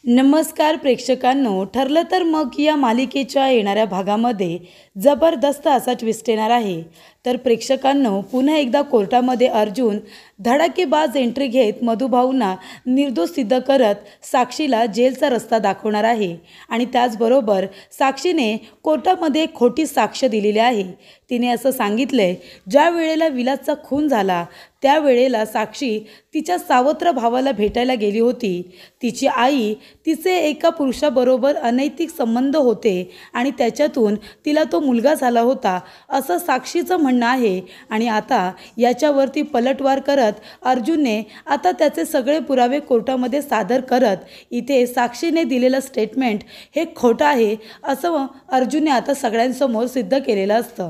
नमस्कार प्रेक्षकांनो, ठरलं तर मग या मालिकेच्या येणाऱ्या भागामध्ये जबरदस्त असा ट्विस्ट येणार आहे। तर प्रेक्षकांनो, पुन्हा एकदा कोर्टामध्ये अर्जुन धडाकेबाज एंट्री घेत मधुभाऊंना निर्दोष सिद्ध करत साक्षीला जेलचा रस्ता दाखवणार आहे। आणि त्याचबरोबर साक्षीने कोर्टामध्ये खोटी साक्ष दिलेली आहे। तिने असं सांगितलंय, ज्या वेळेला विलासचा खून झाला त्यावेळेला साक्षी तिच्या सावत्र भावाला भेटायला गेली होती। तिची आई तिचे एका पुरुषाबरोबर अनैतिक संबंध होते आणि त्याच्यातून तिला तो मुलगा झाला होता असं साक्षीचं म्हणणं आहे। आणि आता याच्यावरती पलटवार करत अर्जुनने आता त्याचे सगळे पुरावे कोर्टामध्ये सादर करत इथे साक्षीने दिलेलं स्टेटमेंट हे खोटं आहे असं अर्जुनने आता सगळ्यांसमोर सिद्ध केलेलं असतं।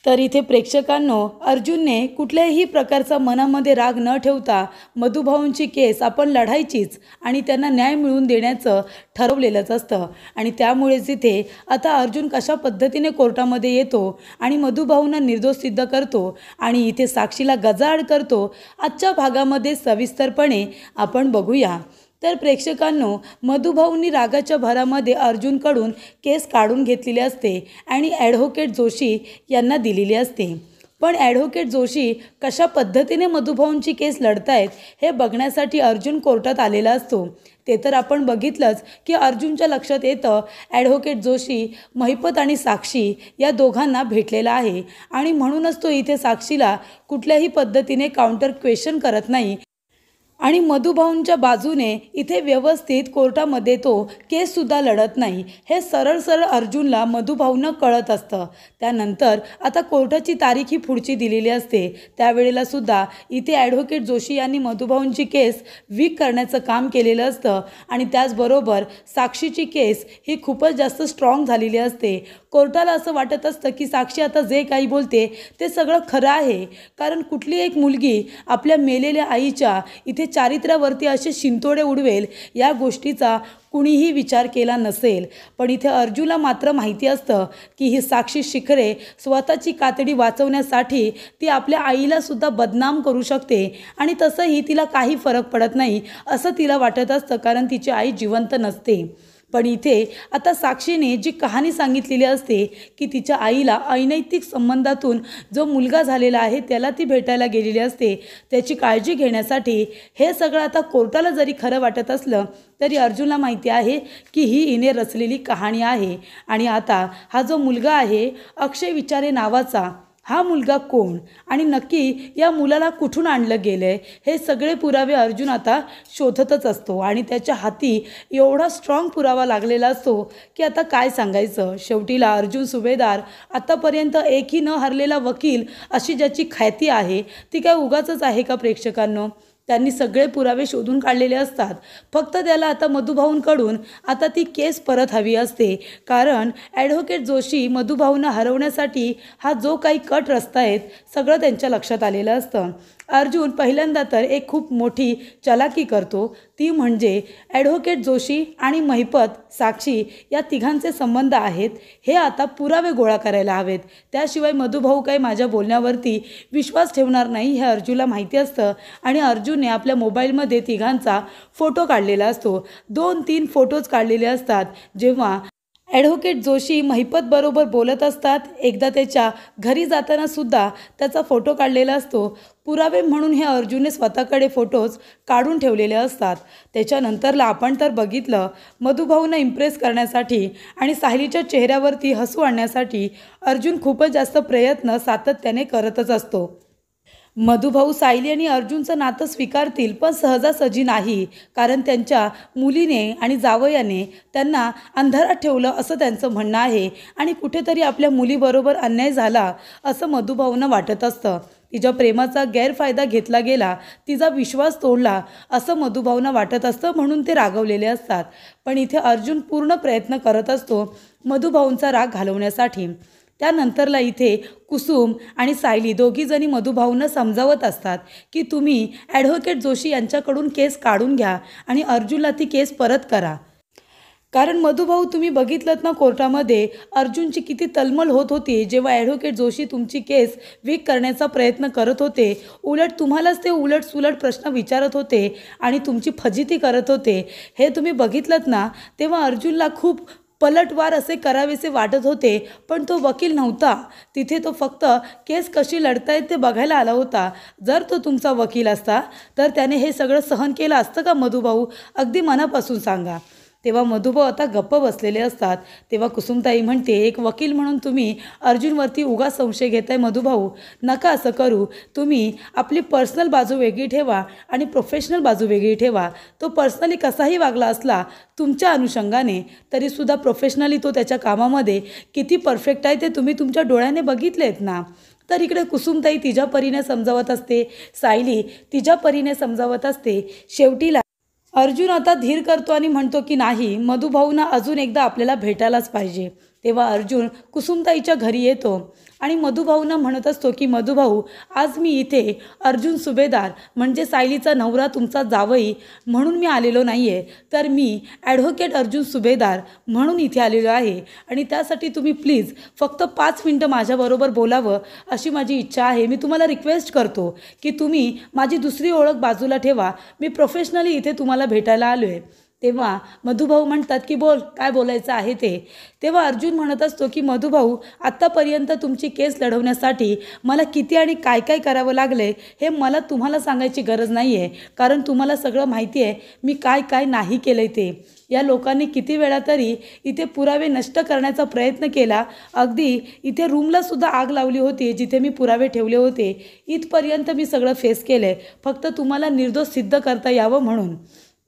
तर इथे प्रेक्षकांनो, अर्जुनने कुठल्याही प्रकारचा मनामध्ये राग न ठेवता मधुभाऊंची केस आपण लढायचीच आणि त्यांना न्याय मिळवून देण्याचं ठरवलेलंच असतं। आणि त्यामुळेच इथे आता अर्जुन कशा पद्धतीने कोर्टामध्ये येतो आणि मधुभाऊंना निर्दोष सिद्ध करतो आणि इथे साक्षीला गजाआड करतो, आजच्या भागामध्ये सविस्तरपणे आपण बघूया। तर प्रेक्षकांनो, मधुभाऊंनी रागाच्या भरामध्ये अर्जुनकडून केस काढून घेतलेली असते आणि ॲडव्होकेट जोशी यांना दिलेली असते। पण ॲडव्होकेट जोशी कशा पद्धतीने मधुभाऊंची केस लढतायत हे बघण्यासाठी अर्जुन कोर्टात आलेला असतो। ते तर आपण बघितलंच की अर्जुनच्या लक्षात येतं ॲडव्होकेट जोशी महिपत आणि साक्षी या दोघांना भेटलेला आहे आणि म्हणूनच तो इथे साक्षीला कुठल्याही पद्धतीने काउंटर क्वेश्चन करत नाही आणि मधुभाऊंच्या बाजूने इथे व्यवस्थित कोर्टामध्ये तो केससुद्धा लढत नाही। हे सरळ सरळ अर्जुनला मधुभाऊंना कळत असतं। त्यानंतर आता कोर्टाची तारीख ही पुढची दिलेली असते। त्यावेळेला सुद्धा इथे ॲडव्होकेट जोशी यांनी मधुभाऊंची केस वीक करण्याचं काम केलेलं असतं आणि त्याचबरोबर साक्षीची केस ही खूपच जास्त स्ट्रॉंग झालेली असते। कोर्टाला असं वाटत असतं की साक्षी आता जे काही बोलते ते सगळं खरं आहे, कारण कुठली एक मुलगी आपल्या मेलेल्या आईच्या इथे चारित्र्यावरती असे शिंतोडे उडवेल या गोष्टीचा कुणीही विचार केला नसेल। पण इथे अर्जुनला मात्र माहिती असतं की ही साक्षी शिखरे स्वतःची कातडी वाचवण्यासाठी ती आपल्या आईला सुद्धा बदनाम करू शकते आणि तसंही तिला काही फरक पडत नाही असं तिला वाटत असतं, कारण तिची आई जिवंत नसते। पण इथे आता साक्षीने जी कहाणी सांगितलेली असते की तिच्या आईला अनैतिक संबंधातून जो मुलगा झालेला आहे त्याला ती भेटायला गेलेली असते, त्याची काळजी घेण्यासाठी। हे सगळं आता कोर्टाला जरी खरं वाटत असलं तरी अर्जुनला माहिती आहे की ही हिने रचलेली कहाणी आहे। आणि आता हा जो मुलगा आहे अक्षय विचारे नावाचा, हा मुलगा कोण आणि नक्की या मुलाला कुठून आणलं गेलं हे सगळे पुरावे अर्जुन आता शोधतच असतो आणि त्याच्या हाती एवढा स्ट्रॉंग पुरावा लागलेला असतो की आता काय सांगायचं। शेवटीला अर्जुन सुभेदार आतापर्यंत एकही न हरलेला वकील अशी ज्याची ख्याती आहे ती काय उगाचच आहे का प्रेक्षकांनो? त्यांनी सगळे पुरावे शोधून काढलेले असतात, फक्त त्याला आता मधुभाऊंकडून आता ती केस परत हवी असते, कारण ॲडव्होकेट जोशी मधुभाऊंना हरवण्यासाठी हा जो काही कट रस्ता आहेत सगळं त्यांच्या लक्षात आलेलं असतं। अर्जुन पहिल्यांदा तर एक खूप मोठी चलाकी करतो, ती म्हणजे ॲडव्होकेट जोशी आणि महिपत साक्षी या तिघांचे संबंध आहेत हे आता पुरावे गोळा करायला हवेत, त्याशिवाय मधुभाऊ काही माझ्या बोलण्यावरती विश्वास ठेवणार नाही हे अर्जुनला माहिती असतं। आणि अर्जुनने आपल्या मोबाईलमध्ये तिघांचा फोटो काढलेला असतो, 2-3 फोटोज काढलेले असतात। जेव्हा ॲडव्होकेट जोशी महिपत बरोबर बोलत असतात, एकदा त्याच्या घरी जाताना सुद्धा त्याचा फोटो काढलेला असतो। पुरावे म्हणून हे अर्जुनने स्वतःकडे फोटोज काढून ठेवलेले असतात। त्याच्यानंतरला आपण तर बघितलं, मधुभाऊंना इम्प्रेस करण्यासाठी आणि सायलीच्या चेहऱ्यावरती हसू आणण्यासाठी अर्जुन खूपच जास्त प्रयत्न सातत्याने करतच असतो। मधुभाऊ सायली आणि अर्जुनचं नातं स्वीकारतील पण सहजासहजी नाही, कारण त्यांच्या मुलीने आणि जावयाने त्यांना अंधारात ठेवलं असं त्यांचं म्हणणं आहे आणि कुठेतरी आपल्या मुलीबरोबर अन्याय झाला असं मधुभाऊंना वाटत असतं। तिच्या प्रेमाचा गैरफायदा घेतला गेला, तिचा विश्वास तोडला असं मधुभाऊंना वाटत असतं, म्हणून ते रागवलेले असतात। पण इथे अर्जुन पूर्ण प्रयत्न करत असतो मधुभाऊंचा राग घालवण्यासाठी। त्यानंतरला इथे कुसुम आणि सायली दोघीजणी मधुभाऊंना समजावत असतात की तुम्ही ॲडव्होकेट जोशी यांच्याकडून केस काढून घ्या आणि अर्जुनला ती केस परत करा। कारण मधुभाऊ तुम्ही बघितलंत ना कोर्टामध्ये अर्जुनची किती तलमल होत होती जेव्हा ॲडव्होकेट जोशी तुमची केस वीक करण्याचा प्रयत्न करत होते. उलट तुम्हालाच ते उलटसुलट प्रश्न विचारत होते आणि तुमची फजिती करत होते. हे तुम्ही बघितलंत ना, तेव्हा अर्जुनला खूप पलटवार असे करावेसे वाटत होते, पण तो वकील नव्हता तिथे. तो फक्त केस कशी लढतायत ते बघायला आला होता. जर तो तुमचा वकील असता तर त्याने हे सगळं सहन केलं असतं का मधुभाऊ? अगदी मनापासून सांगा. तेव्हा मधुभाऊ आता गप्प बसलेले असतात. तेव्हा कुसुमताई म्हणते, एक वकील म्हणून तुम्ही अर्जुनवरती उगाच संशय घेताय मधुभाऊ. नका असं करू. तुम्ही आपली पर्सनल बाजू वेगळी ठेवा आणि प्रोफेशनल बाजू वेगळी ठेवा. तो पर्सनली कसाही वागला असला तुमच्या अनुषंगाने तरीसुद्धा प्रोफेशनली तो त्याच्या कामामध्ये किती परफेक्ट आहे ते तुम्ही तुमच्या डोळ्याने बघितलेत ना. तर इकडे कुसुमताई तिच्या परीने समजावत असते, सायली तिच्या परीने समजावत असते. शेवटीला अर्जुन आता धीर करतो आणि म्हणतो की नाही, मधुभाऊंना अजून एकदा आपल्याला भेटायलाच पाहिजे. तेव्हा अर्जुन कुसुमताईच्या घरी येतो आणि मधुभाऊंना म्हणत असतो की मधुभाऊ, आज मी इथे अर्जुन सुभेदार म्हणजे सायलीचा नवरा तुमचा जावई म्हणून मी आलेलो नाही आहे, तर मी ॲडव्होकेट अर्जुन सुभेदार म्हणून इथे आलेलो आहे आणि त्यासाठी तुम्ही प्लीज फक्त 5 मिनटं माझ्याबरोबर बोलावं अशी माझी इच्छा आहे. मी तुम्हाला रिक्वेस्ट करतो की तुम्ही माझी दुसरी ओळख बाजूला ठेवा. मी प्रोफेशनली इथे तुम्हाला भेटायला आलो आहे. तेव्हा मधुभाऊ म्हणतात की बोल, काय बोलायचं आहे ते. तेव्हा अर्जुन म्हणत असतो की मधुभाऊ, आत्तापर्यंत तुमची केस लढवण्यासाठी मला किती आणि काय काय करावं लागलं आहे हे मला तुम्हाला सांगायची गरज नाही आहे, कारण तुम्हाला सगळं माहिती आहे मी काय काय नाही केलं आहे ते. या लोकांनी किती वेळा तरी इथे पुरावे नष्ट करण्याचा प्रयत्न केला. अगदी इथे रूमलासुद्धा आग लावली होती जिथे मी पुरावे ठेवले होते. इथपर्यंत मी सगळं फेस केलं आहे फक्त तुम्हाला निर्दोष सिद्ध करता यावं म्हणून.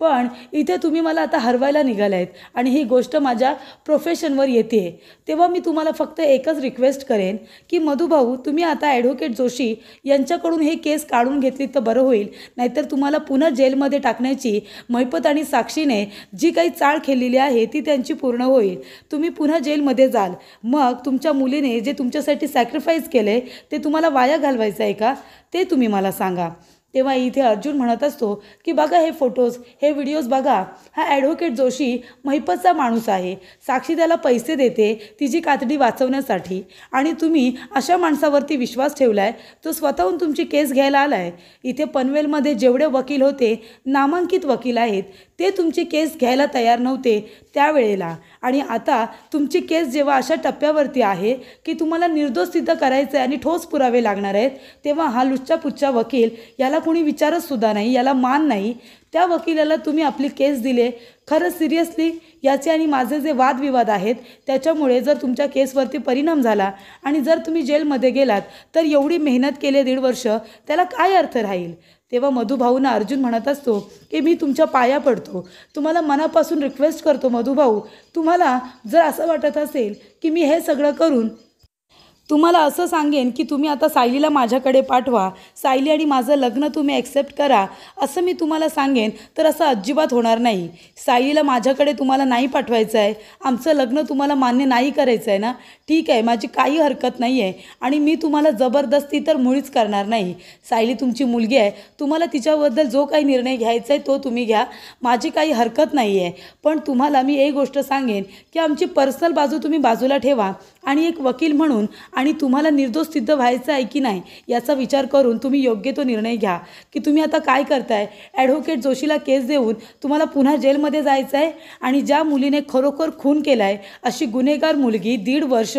पण इथे तुम्ही मला आता हरवायला निघाला आहेत आणि ही गोष्ट माझ्या प्रोफेशनवर येते. तेव्हा मी तुम्हाला फक्त एकच रिक्वेस्ट करेन की मधुभाऊ, तुम्ही आता ॲडव्होकेट जोशी यांच्याकडून हे केस काढून घेतली तर बरं होईल. नाहीतर तुम्हाला पुन्हा जेलमध्ये टाकण्याची मैपत आणि साक्षीने जी काही चाळ खेळलेली आहे ती त्यांची पूर्ण होईल. तुम्ही पुन्हा जेलमध्ये जाल. मग तुमच्या मुलीने जे तुमच्यासाठी सॅक्रिफाईस केले ते तुम्हाला वाया घालवायचं आहे का, ते तुम्ही मला सांगा. तेव्हा इथे अर्जुन म्हणत असतो की बघा हे फोटोज, हे व्हिडिओज बघा. हा ॲडव्होकेट जोशी महिपतचा माणूस आहे. साक्षी त्याला पैसे देते तिची कातडी वाचवण्यासाठी आणि तुम्ही अशा माणसावरती विश्वास ठेवला आहे तो स्वतःहून तुमची केस घ्यायला आला आहे. इथे पनवेलमध्ये जेवढे वकील होते, नामांकित वकील आहेत, ते तुमची केस घ्यायला तयार नव्हते त्यावेळेला. आणि आता तुमची केस जेव्हा अशा टप्प्यावरती आहे की तुम्हाला निर्दोष सिद्ध करायचं आहे आणि ठोस पुरावे लागणार आहेत, तेव्हा हा लुच्चापुच्चा वकील, याला कोणी विचारत सुद्धा नाही, याला मान नाही, त्या वकिलाला तुम्ही आपली केस दिले. खरं सिरियसली याचे आणि माझे जे वादविवाद आहेत त्याच्यामुळे जर तुमच्या केसवरती परिणाम झाला आणि जर तुम्ही जेलमध्ये गेलात तर एवढी मेहनत केली 1.5 वर्ष, त्याला काय अर्थ राहील. तेव्हा मधुभाऊंना अर्जुन म्हणत असतो की मी तुमच्या पाया पडतो, तुम्हाला मनापासून रिक्वेस्ट करतो मधुभाऊ, तुम्हाला जर असं वाटत असेल की मी हे सगळं करून तुम्हाला असं सांगेन की तुम्ही आता सायलीला माझ्याकडे पाठवा, सायली आणि माझं लग्न तुम्ही ॲक्सेप्ट करा, असं मी तुम्हाला सांगेन, तर असं अजिबात होणार नाही. सायलीला माझ्याकडे तुम्हाला नाही पाठवायचं आहे, आमचं लग्न तुम्हाला मान्य नाही करायचं आहे ना, ठीक आहे, माझी काही हरकत नाही आहे आणि मी तुम्हाला जबरदस्ती तर मुळीच करणार नाही. सायली तुमची मुलगी आहे, तुम्हाला तिच्याबद्दल जो काही निर्णय घ्यायचा आहे तो तुम्ही घ्या, माझी काही हरकत नाही आहे. पण तुम्हाला मी एक गोष्ट सांगेन की आमची पर्सनल बाजू तुम्ही बाजूला ठेवा आणि एक वकील म्हणून आणि तुम्हाला निर्दोष सिद्ध व्हायचं आहे की नाही याचा विचार करून तुम्ही योग्य तो निर्णय घ्या की तुम्ही आता काय करताय. ॲडव्होकेट जोशीला केस देऊन तुम्हाला पुन्हा जेलमध्ये जायचं आहे आणि ज्या मुलीने खरोखर खून केला आहे अशी गुन्हेगार मुलगी 1.5 वर्ष,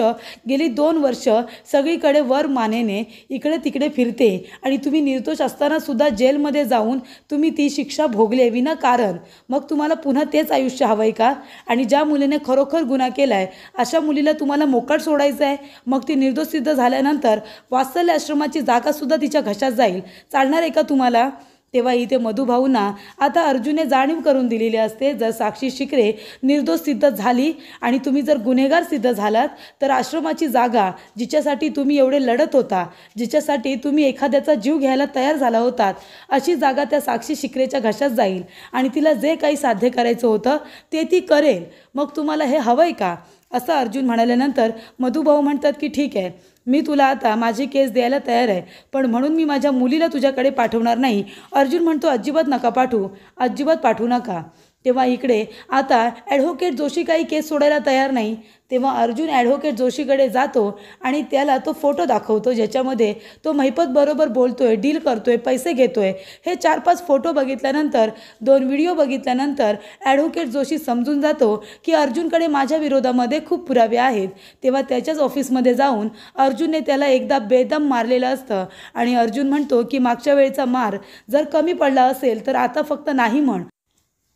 गेली 2 वर्ष सगळीकडे वर मानेने इकडे तिकडे फिरते आणि तुम्ही निर्दोष असतानासुद्धा जेलमध्ये जाऊन तुम्ही ती शिक्षा भोगले विनाकारण. मग तुम्हाला पुन्हा तेच आयुष्य हवं आहे का. आणि ज्या मुलीने खरोखर गुन्हा केला आहे अशा मुलीला तुम्हाला मोकाट सोडायचं आहे. मग ती निर्दोष सिद्ध झाल्यानंतर वात्सल्य आश्रमाची जागासुद्धा तिच्या घशात जाईल, चालणार आहे का तुम्हाला. तेव्हा इथे मधुभाऊंना आता अर्जुनने जाणीव करून दिलेली असते, जर साक्षी शिकरे निर्दोष सिद्ध झाली आणि तुम्ही जर गुन्हेगार सिद्ध झालात तर आश्रमाची जागा जिच्यासाठी तुम्ही एवढे लढत होता, जिच्यासाठी तुम्ही एखाद्याचा जीव घ्यायला तयार झाला होतात, अशी जागा त्या साक्षी शिकरेच्या घशात जाईल आणि तिला जे काही साध्य करायचं होतं ते ती करेल. मग तुम्हाला हे हवं आहे का, असं अर्जुन म्हणाल्यानंतर मधुभाऊ म्हणतात की ठीक आहे, मी तुला आता माझी केस द्यायला तयार आहे, पण म्हणून मी माझ्या मुलीला तुझ्याकडे पाठवणार नाही. अर्जुन म्हणतो अजिबात नका पाठवू, अजिबात पाठवू नका. तेव्हा इकडे आता ॲडव्होकेट जोशी काही केस सोडायला तयार नाही. तेव्हा अर्जुन ॲडव्होकेट जोशीकडे जातो आणि त्याला तो फोटो दाखवतो ज्याच्यामध्ये तो महिपत बरोबर बोलतोय, डील करतोय, पैसे घेतोय. हे 4-5 फोटो बघितल्यानंतर, 2 व्हिडिओ बघितल्यानंतर ॲडव्होकेट जोशी समजून जातो की अर्जुनकडे माझ्या विरोधामध्ये खूप पुरावे आहेत. तेव्हा त्याच्याच ऑफिसमध्ये जाऊन अर्जुनने त्याला एकदा बेदम मारलेलं असतं आणि अर्जुन म्हणतो की मागच्या वेळेचा मार जर कमी पडला असेल तर आता फक्त नाही म्हण.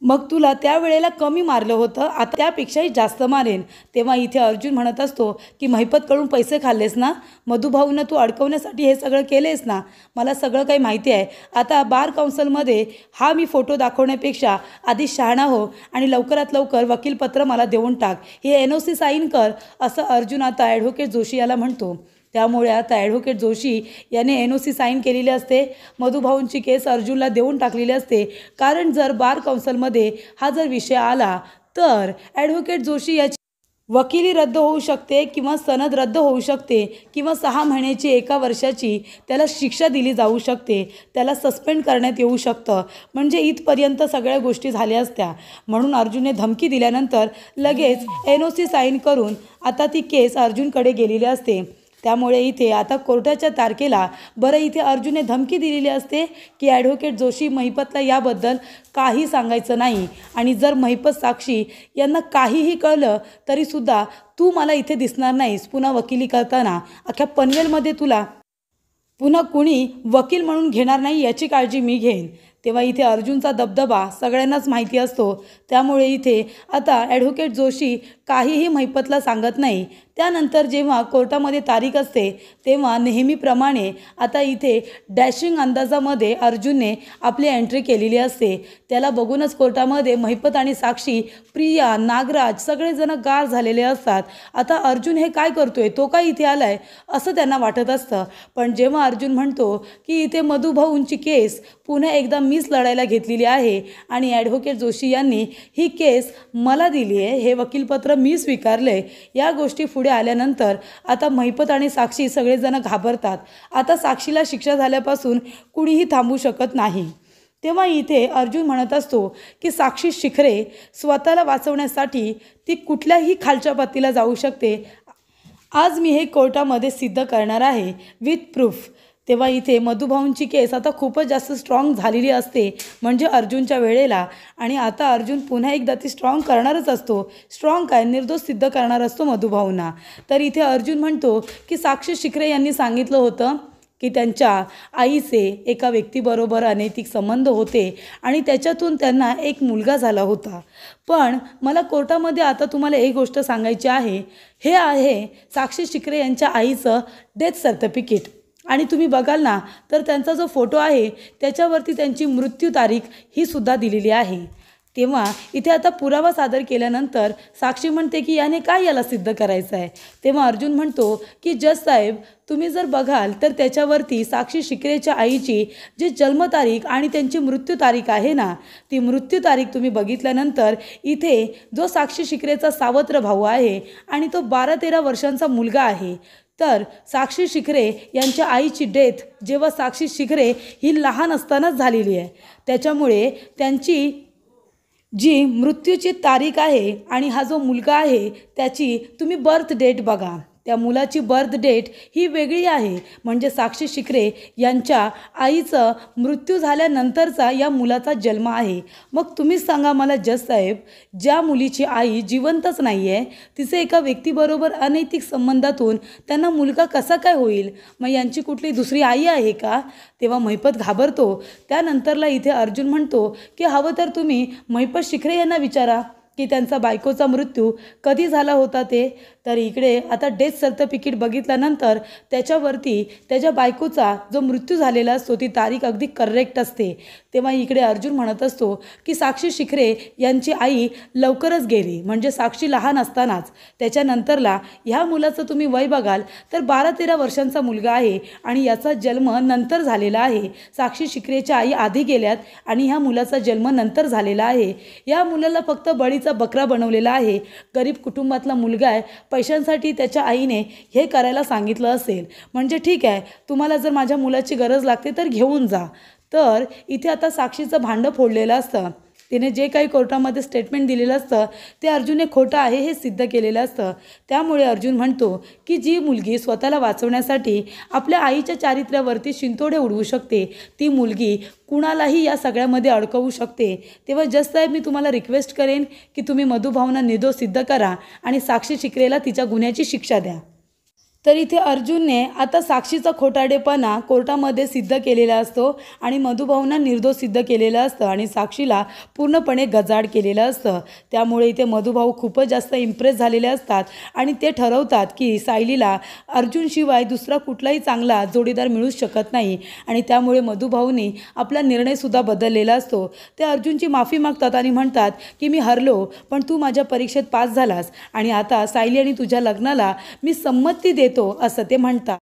मग तुला त्यावेळेला कमी मारलं होतं, आता त्यापेक्षाही जास्त मारेन. तेव्हा इथे अर्जुन म्हणत असतो की महिपतकडून पैसे खाल्लेस ना, मधुभाऊंना तू अडकवण्यासाठी हे सगळं केलेस ना, मला सगळं काही माहिती आहे. आता बार काउन्सिलमध्ये हा मी फोटो दाखवण्यापेक्षा आधी शहाणा हो आणि लवकरात लवकर वकीलपत्र मला देऊन टाक, हे NOC साईन कर, असं अर्जुन आता ॲडव्होकेट जोशी याला म्हणतो. त्यामुळे आता ॲडव्होकेट जोशी याने NOC साईन केलेली असते. मधुभाऊंची केस अर्जुनला देऊन टाकलेली असते. कारण जर बार काउन्सिलमध्ये हा जर विषय आला तर ॲडव्होकेट जोशी याची वकिली रद्द होऊ शकते किंवा सनद रद्द होऊ शकते किंवा 6 महिन्याची 1 वर्षाची त्याला शिक्षा दिली जाऊ शकते, त्याला सस्पेंड करण्यात येऊ शकतं. म्हणजे इथपर्यंत सगळ्या गोष्टी झाल्या असत्या. म्हणून अर्जुनने धमकी दिल्यानंतर लगेच NOC साईन करून आता ती केस अर्जुनकडे गेलेली असते. त्यामुळे इथे आता कोर्टाच्या तारखेला बरं इथे अर्जुनने धमकी दिलेली असते की ॲडव्होकेट जोशी महिपतला याबद्दल काही सांगायचं नाही आणि जर महिपत साक्षी यांना काहीही कळलं तरीसुद्धा तू मला इथे दिसणार नाहीस. पुन्हा वकिली करताना अख्ख्या पनवेलमध्ये तुला पुन्हा कुणी वकील म्हणून घेणार नाही याची काळजी मी घेईन. तेव्हा इथे अर्जुनचा दबदबा सगळ्यांनाच माहिती असतो. त्यामुळे इथे आता ॲडव्होकेट जोशी काहीही महिपतला सांगत नाही. त्यानंतर जेव्हा कोर्टामध्ये तारीख असते तेव्हा नेहमीप्रमाणे आता इथे डॅशिंग अंदाजामध्ये अर्जुनने आपली एंट्री केलेली असते. त्याला बघूनच कोर्टामध्ये महिपत आणि साक्षी, प्रिया, नागराज सगळेजण गार झालेले असतात. आता अर्जुन हे काय करतोय, तो काय इथे आलाय असं त्यांना वाटत असतं. पण जेव्हा अर्जुन म्हणतो की इथे मधुभाऊंची केस पुन्हा एकदा मीच लढायला घेतलेली आहे आणि ॲडव्होकेट जोशी यांनी ही केस मला दिली आहे, हे वकीलपत्र मी स्वीकारले, या गोष्टी पुढे आल्यानंतर आता महिपत आणि साक्षी सगळेजण घाबरतात. आता साक्षीला शिक्षा झाल्यापासून कुणीही थांबू शकत नाही. तेव्हा इथे अर्जुन म्हणत असतो की साक्षी शिखरे स्वतःला वाचवण्यासाठी ती कुठल्याही खालच्या पातळीला जाऊ शकते. आज मी हे कोर्टामध्ये सिद्ध करणार आहे विथ प्रूफ. तेव्हा इथे मधुभाऊंची केस आता खूपच जास्त स्ट्रॉंग झालेली असते म्हणजे अर्जुनच्या वेळेला. आणि आता अर्जुन पुन्हा एकदा ती स्ट्रॉंग करणारच असतो. स्ट्रॉंग काय, निर्दोष सिद्ध करणार असतो मधुभाऊंना. तर इथे अर्जुन म्हणतो की साक्षी शिखरे यांनी सांगितलं होतं की त्यांच्या आईचे एका व्यक्तीबरोबर अनैतिक संबंध होते आणि त्याच्यातून त्यांना एक मुलगा झाला होता. पण मला कोर्टामध्ये आता तुम्हाला एक गोष्ट सांगायची आहे. हे आहे साक्षी शिखरे यांच्या आईचं डेथ सर्टिफिकेट आणि तुम्ही बघाल ना तर त्यांचा जो फोटो आहे त्याच्यावरती त्यांची मृत्यू तारीख ही सुद्धा दिलेली आहे. तेव्हा इथे आता पुरावा सादर केल्यानंतर साक्षी म्हणते की याने काय याला सिद्ध करायचं आहे. तेव्हा अर्जुन म्हणतो की जज साहेब, तुम्ही जर बघाल तर त्याच्यावरती साक्षी शिखरेच्या आईची जी जन्मतारीख आणि त्यांची मृत्यू तारीख आहे ना, ती मृत्यू तारीख तुम्ही बघितल्यानंतर इथे जो साक्षी शिखरेचा सावत्र भाऊ आहे आणि तो 12-13 वर्षांचा मुलगा आहे. तर साक्षी शिखरे यांच्या आईची डेथ जेव्हा साक्षी शिखरे ही लहान असतानाच झालेली आहे. त्याच्यामुळे त्यांची जी मृत्यूची तारीख आहे आणि हा जो मुलगा आहे त्याची तुम्ही बर्थ डेट बघा, त्या मुलाची बर्थ डेट ही वेगळी आहे. म्हणजे साक्षी शिखरे यांच्या आईचं मृत्यू झाल्यानंतरचा या मुलाचा जन्म आहे. मग तुम्हीच सांगा मला जज साहेब, ज्या मुलीची आई जिवंतच नाही आहे तिचे एका व्यक्तीबरोबर अनैतिक संबंधातून त्यांना मुलगा कसा काय होईल? मग यांची कुठली दुसरी आई आहे का? तेव्हा महिपत घाबरतो. त्यानंतरला इथे अर्जुन म्हणतो की हवं तर तुम्ही महिपत शिखरे यांना विचारा की त्यांचा बायकोचा मृत्यू कधी झाला होता ते. तर इकडे आता डेथ सर्टिफिकेट बघितल्यानंतर त्याच्यावरती त्याच्या बायकोचा जो मृत्यू झालेला असतो ती तारीख अगदी करेक्ट असते. तेव्हा इकडे अर्जुन म्हणत असतो की साक्षी शिखरे यांची आई लवकरच गेली, म्हणजे साक्षी लहान असतानाच. त्याच्यानंतरला ह्या मुलाचं तुम्ही वय बघाल तर 12-13 वर्षांचा मुलगा आहे आणि याचा जन्म नंतर झालेला आहे. साक्षी शिखरेच्या आई आधी गेल्यात आणि ह्या मुलाचा जन्म नंतर झालेला आहे. या मुलाला फक्त बळीचा बकरा बनवलेला आहे. गरीब कुटुंबातला मुलगा आहे, पैशांसाठी त्याच्या आईने हे करायला सांगितलं असेल. म्हणजे ठीक आहे, तुम्हाला जर माझ्या मुलाची गरज लागते तर घेऊन जा. तर इथे आता साक्षीचं भांडं फोडलेलं असतं. तिने जे काही कोर्टामध्ये स्टेटमेंट दिलेलं असतं ते अर्जुनने खोटं आहे हे सिद्ध केलेलं असतं. त्यामुळे अर्जुन म्हणतो की जी मुलगी स्वतःला वाचवण्यासाठी आपल्या आईच्या चारित्र्यावरती शिंतोडे उडवू शकते ती मुलगी कुणालाही या सगळ्यामध्ये अडकवू शकते. तेव्हा जज साहेब, मी तुम्हाला रिक्वेस्ट करेन की तुम्ही मधुभावना निर्दोष सिद्ध करा आणि साक्षी शिकरेला तिच्या गुन्ह्याची शिक्षा द्या. तर इथे अर्जुनने आता साक्षीचा खोटारडेपणा कोर्टामध्ये सिद्ध केलेला असतो आणि मधुभावना निर्दोष सिद्ध केलेलं असतं आणि साक्षीला पूर्णपणे गजाड केलेलं असतं. त्यामुळे इथे मधुभाऊ खूपच जास्त इम्प्रेस झालेले असतात आणि ते ठरवतात की सायलीला अर्जुनशिवाय दुसरा कुठलाही चांगला जोडीदार मिळूच शकत नाही आणि त्यामुळे मधुभाऊनी आपला निर्णयसुद्धा बदललेला असतो. ते अर्जुनची माफी मागतात आणि म्हणतात की मी हरलो, पण तू माझ्या परीक्षेत पास झालास आणि आता सायली आणि तुझ्या लग्नाला मी संमती देतो असं ते म्हणतात.